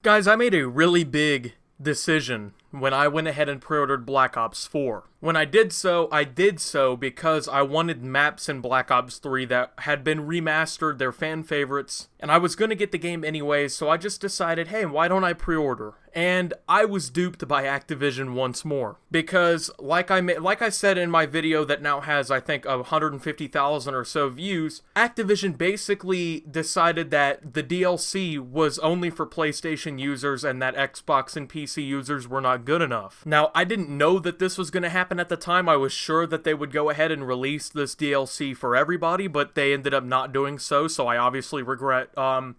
Guys, I made a really big decision when I went ahead and pre-ordered Black Ops 4. When I did so because I wanted maps in Black Ops 3 that had been remastered, they're fan favorites, and I was going to get the game anyways, so I just decided, hey, why don't I pre-order? And I was duped by Activision once more. Because, like I said in my video that now has, I think, 150,000 or so views, Activision basically decided that the DLC was only for PlayStation users and that Xbox and PC users were not good enough. Now, I didn't know that this was going to happen at the time. I was sure that they would go ahead and release this DLC for everybody, but they ended up not doing so I obviously regret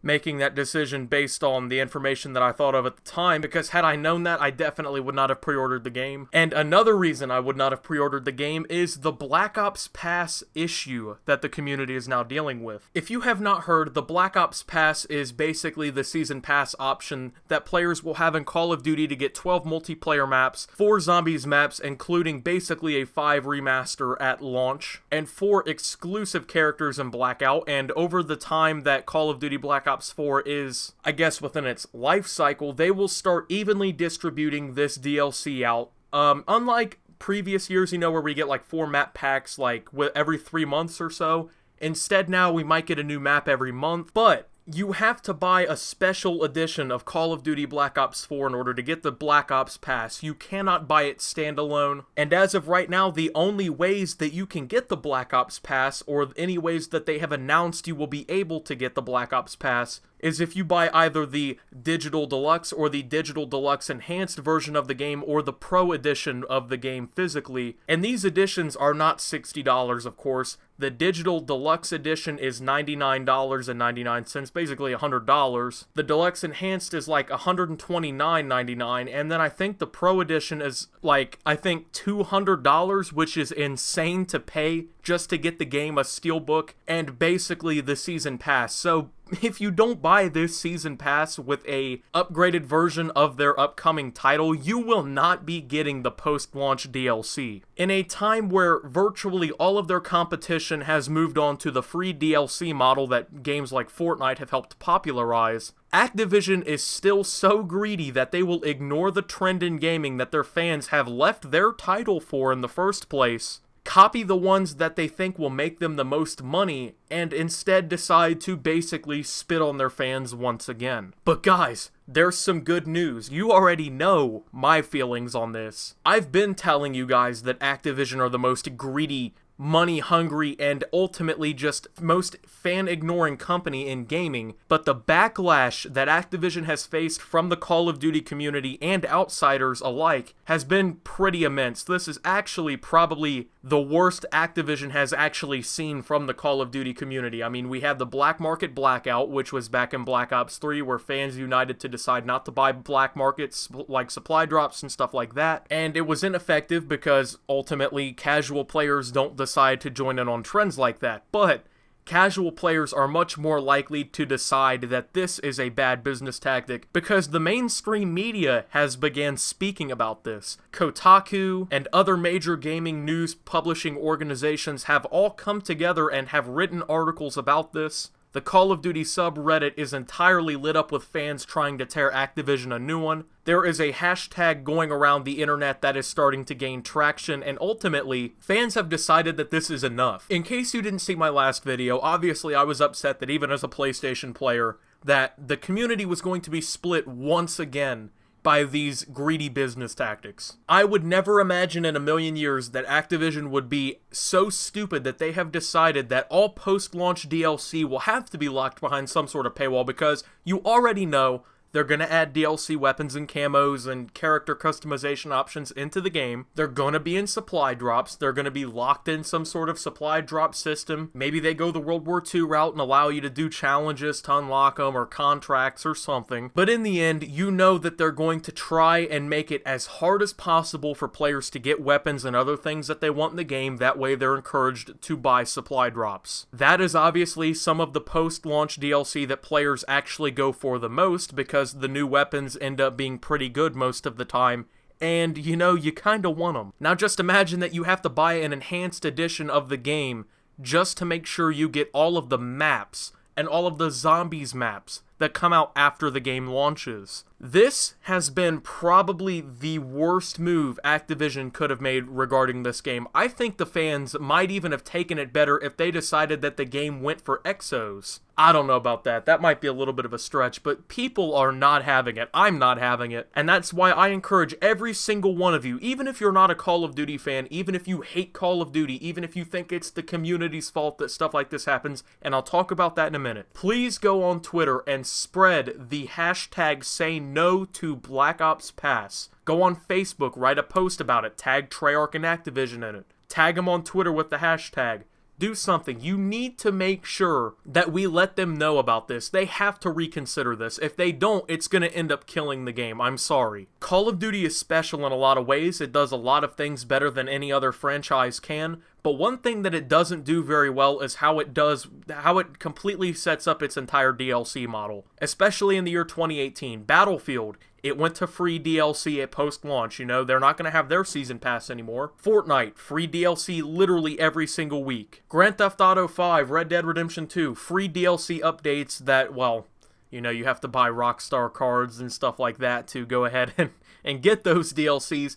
making that decision based on the information that I thought of at the time, because had I known that, I definitely would not have pre-ordered the game. And another reason I would not have pre-ordered the game is the Black Ops Pass issue that the community is now dealing with. If you have not heard, the Black Ops Pass is basically the Season Pass option that players will have in Call of Duty to get 12 multiplayer maps, 4 zombies maps, including basically a 5 remaster at launch, and 4 exclusive characters in Blackout. And over the time that Call of Duty Black Ops 4 is, I guess, within its life cycle, they will start evenly distributing this DLC out. Unlike previous years, where we get like 4 map packs like every 3 months or so, instead now we might get a new map every month, but you have to buy a special edition of Call of Duty Black Ops 4 in order to get the Black Ops Pass. You cannot buy it standalone. And as of right now, the only ways that you can get the Black Ops Pass, or any ways that they have announced you will be able to get the Black Ops Pass, is if you buy either the Digital Deluxe or the Digital Deluxe Enhanced version of the game, or the Pro Edition of the game physically. And these editions are not $60, of course. The Digital Deluxe Edition is $99.99, basically $100. The Deluxe Enhanced is like $129.99, and then I think the Pro Edition is like, I think $200, which is insane to pay just to get the game, a steelbook, and basically the Season Pass. So if you don't buy this Season Pass with a upgraded version of their upcoming title, you will not be getting the post-launch DLC. In a time where virtually all of their competition has moved on to the free DLC model that games like Fortnite have helped popularize, Activision is still so greedy that they will ignore the trend in gaming that their fans have left their title for in the first place, copy the ones that they think will make them the most money, and instead decide to basically spit on their fans once again. But guys, there's some good news. You already know my feelings on this. I've been telling you guys that Activision are the most greedy, money-hungry, and ultimately just most fan-ignoring company in gaming, but the backlash that Activision has faced from the Call of Duty community and outsiders alike has been pretty immense. This is actually probably the worst Activision has actually seen from the Call of Duty community. I mean, we had the Black Market Blackout, which was back in Black Ops 3, where fans united to decide not to buy black markets like supply drops and stuff like that, and it was ineffective because ultimately casual players don't decide to join in on trends like that. But casual players are much more likely to decide that this is a bad business tactic because the mainstream media has began speaking about this. Kotaku and other major gaming news publishing organizations have all come together and have written articles about this. The Call of Duty subreddit is entirely lit up with fans trying to tear Activision a new one. There is a hashtag going around the internet that is starting to gain traction, and ultimately, fans have decided that this is enough. In case you didn't see my last video, obviously I was upset that even as a PlayStation player, that the community was going to be split once again by these greedy business tactics. I would never imagine in a million years that Activision would be so stupid that they have decided that all post-launch DLC will have to be locked behind some sort of paywall, because you already know they're going to add DLC weapons and camos and character customization options into the game. They're going to be in supply drops. They're going to be locked in some sort of supply drop system. Maybe they go the World War II route and allow you to do challenges to unlock them, or contracts or something. But in the end, you know that they're going to try and make it as hard as possible for players to get weapons and other things that they want in the game. That way they're encouraged to buy supply drops. That is obviously some of the post-launch DLC that players actually go for the most, because the new weapons end up being pretty good most of the time, and you kind of want them. Now just imagine that you have to buy an enhanced edition of the game just to make sure you get all of the maps and all of the zombies maps that come out after the game launches. This has been probably the worst move Activision could have made regarding this game. I think the fans might even have taken it better if they decided that the game went for Exos. I don't know about that. That might be a little bit of a stretch, but people are not having it. I'm not having it. And that's why I encourage every single one of you, even if you're not a Call of Duty fan, even if you hate Call of Duty, even if you think it's the community's fault that stuff like this happens, and I'll talk about that in a minute, please go on Twitter and spread the hashtag Say No to Black Ops Pass. Go on Facebook, write a post about it, tag Treyarch and Activision in it. Tag them on Twitter with the hashtag. Do something. You need to make sure that we let them know about this. They have to reconsider this. If they don't, it's going to end up killing the game. I'm sorry. Call of Duty is special in a lot of ways. It does a lot of things better than any other franchise can. But one thing that it doesn't do very well is how it completely sets up its entire DLC model. Especially in the year 2018. Battlefield, it went to free DLC at post-launch, you know, they're not going to have their season pass anymore. Fortnite, free DLC literally every single week. Grand Theft Auto 5, Red Dead Redemption 2, free DLC updates that, well, you know, you have to buy Rockstar cards and stuff like that to go ahead and get those DLCs.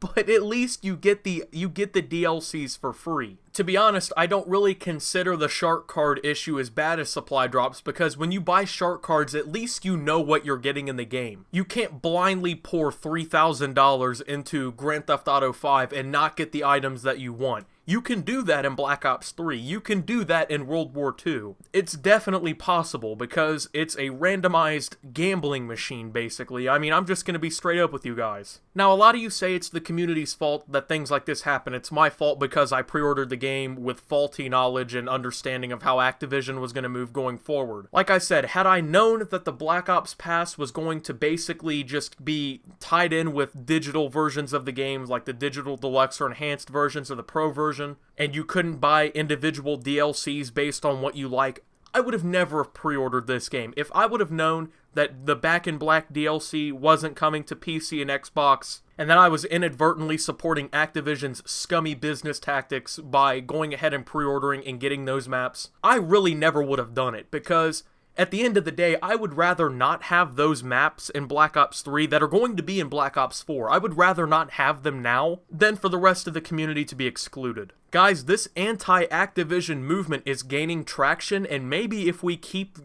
But at least you get the DLCs for free. To be honest, I don't really consider the shark card issue as bad as supply drops, because when you buy shark cards, at least you know what you're getting in the game. You can't blindly pour $3,000 into Grand Theft Auto 5 and not get the items that you want. You can do that in Black Ops 3. You can do that in World War II. It's definitely possible because it's a randomized gambling machine, basically. I mean, I'm just going to be straight up with you guys. Now, a lot of you say it's the community's fault that things like this happen. It's my fault because I pre-ordered the game with faulty knowledge and understanding of how Activision was going to move going forward. Like I said, had I known that the Black Ops Pass was going to basically just be tied in with digital versions of the games, like the digital deluxe or enhanced versions or the pro version, and you couldn't buy individual DLCs based on what you like, I would have never pre-ordered this game. If I would have known that the Back in Black DLC wasn't coming to PC and Xbox, and that I was inadvertently supporting Activision's scummy business tactics by going ahead and pre-ordering and getting those maps, I really never would have done it, because at the end of the day, I would rather not have those maps in Black Ops 3 that are going to be in Black Ops 4. I would rather not have them now than for the rest of the community to be excluded. Guys, this anti-Activision movement is gaining traction, and maybe if we keep,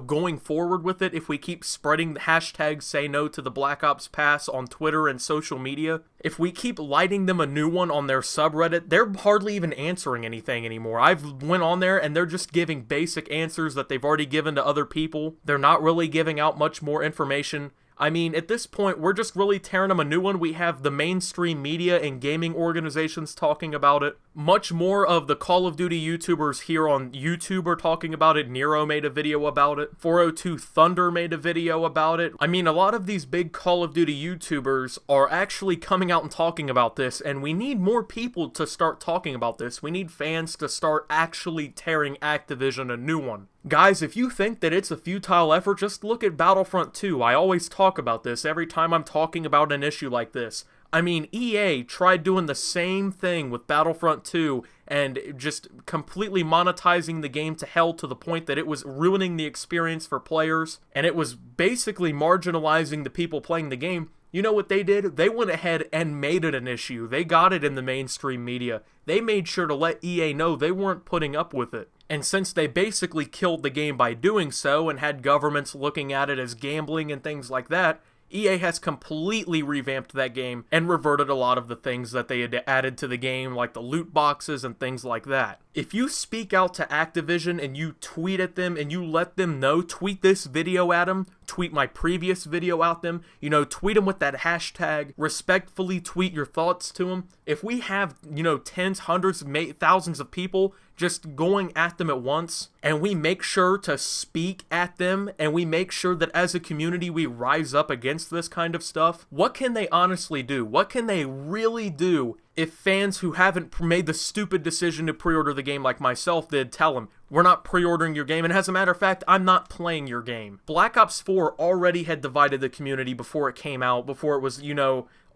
going forward with it, if we keep spreading the hashtag Say No to the Black Ops Pass on Twitter and social media, if we keep lighting them a new one on their subreddit, they're hardly even answering anything anymore. I've went on there and they're just giving basic answers that they've already given to other people. They're not really giving out much more information. I mean, at this point, we're just really tearing them a new one. We have the mainstream media and gaming organizations talking about it. Much more of the Call of Duty YouTubers here on YouTube are talking about it. Nero made a video about it. 402 Thunder made a video about it. I mean, a lot of these big Call of Duty YouTubers are actually coming out and talking about this, and we need more people to start talking about this. We need fans to start actually tearing Activision a new one. Guys, if you think that it's a futile effort, just look at Battlefront 2. I always talk about this every time I'm talking about an issue like this. I mean, EA tried doing the same thing with Battlefront 2 and just completely monetizing the game to hell to the point that it was ruining the experience for players, and it was basically marginalizing the people playing the game. You know what they did? They went ahead and made it an issue. They got it in the mainstream media. They made sure to let EA know they weren't putting up with it. And since they basically killed the game by doing so and had governments looking at it as gambling and things like that, EA has completely revamped that game and reverted a lot of the things that they had added to the game, like the loot boxes and things like that. If you speak out to Activision and you tweet at them and you let them know, tweet this video at them, tweet my previous video at them, tweet them with that hashtag, respectfully tweet your thoughts to them. If we have, tens, hundreds, thousands of people just going at them at once, and we make sure to speak at them, and we make sure that as a community we rise up against this kind of stuff, what can they honestly do? What can they really do if fans who haven't made the stupid decision to pre-order the game like myself did tell them, we're not pre-ordering your game, and as a matter of fact, I'm not playing your game? Black Ops 4 already had divided the community before it came out, before it was,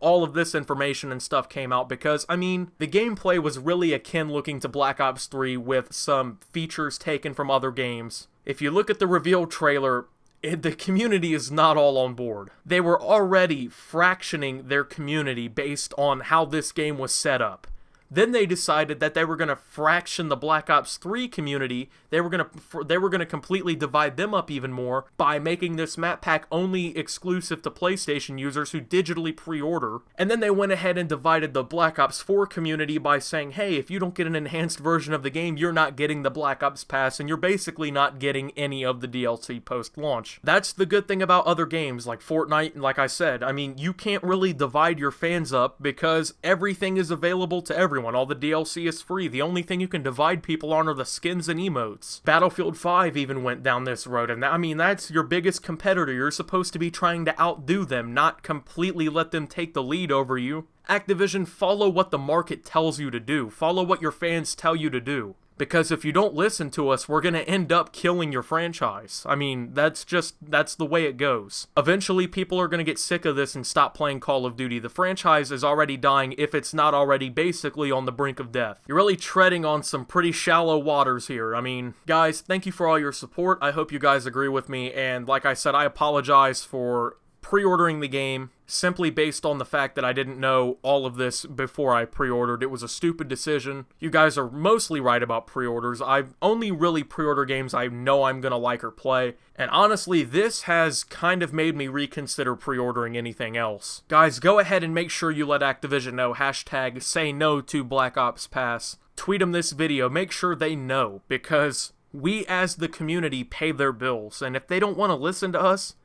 all of this information and stuff came out, because, I mean, the gameplay was really akin looking to Black Ops 3 with some features taken from other games. If you look at the reveal trailer, the community is not all on board. They were already fractioning their community based on how this game was set up. Then they decided that they were going to fraction the Black Ops 3 community. They were going to completely divide them up even more by making this map pack only exclusive to PlayStation users who digitally pre-order. And then they went ahead and divided the Black Ops 4 community by saying, hey, if you don't get an enhanced version of the game, you're not getting the Black Ops Pass, and you're basically not getting any of the DLC post-launch. That's the good thing about other games like Fortnite, and like I said, I mean, you can't really divide your fans up because everything is available to everyone. All the DLC is free. The only thing you can divide people on are the skins and emotes. Battlefield 5 even went down this road, and I mean, that's your biggest competitor. You're supposed to be trying to outdo them, not completely let them take the lead over you. Activision, follow what the market tells you to do. Follow what your fans tell you to do. Because if you don't listen to us, we're going to end up killing your franchise. I mean, that's the way it goes. Eventually, people are going to get sick of this and stop playing Call of Duty. The franchise is already dying if it's not already basically on the brink of death. You're really treading on some pretty shallow waters here. I mean, guys, thank you for all your support. I hope you guys agree with me. And like I said, I apologize for pre-ordering the game simply based on the fact that I didn't know all of this before I pre-ordered. It was a stupid decision. You guys are mostly right about pre-orders. I only really pre-order games I know I'm gonna like or play, and honestly, this has kind of made me reconsider pre-ordering anything else. Guys, go ahead and make sure you let Activision know, hashtag say no to Black Ops Pass. Tweet them this video, make sure they know, because we as the community pay their bills, and if they don't want to listen to us,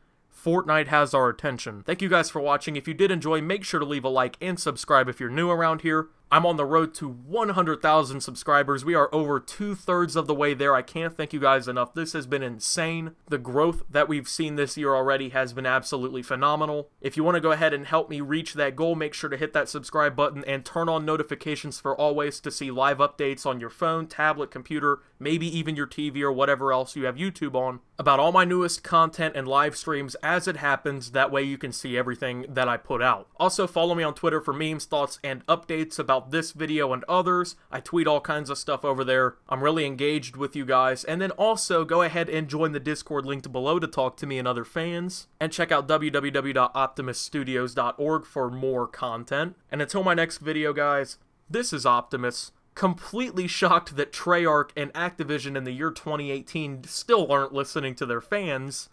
Fortnite has our attention. Thank you guys for watching. If you did enjoy, make sure to leave a like and subscribe if you're new around here. I'm on the road to 100,000 subscribers. We are over 2/3 of the way there. I can't thank you guys enough. This has been insane. The growth that we've seen this year already has been absolutely phenomenal. If you want to go ahead and help me reach that goal, make sure to hit that subscribe button and turn on notifications for always to see live updates on your phone, tablet, computer, maybe even your TV or whatever else you have YouTube on, about all my newest content and live streams as it happens. That way you can see everything that I put out. Also, follow me on Twitter for memes, thoughts, and updates about this video and others. I tweet all kinds of stuff over there. I'm really engaged with you guys. And then also go ahead and join the Discord linked below to talk to me and other fans. And check out www.optimusstudios.org for more content. And until my next video, guys, this is Optimus. Completely shocked that Treyarch and Activision in the year 2018 still aren't listening to their fans.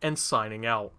And signing out.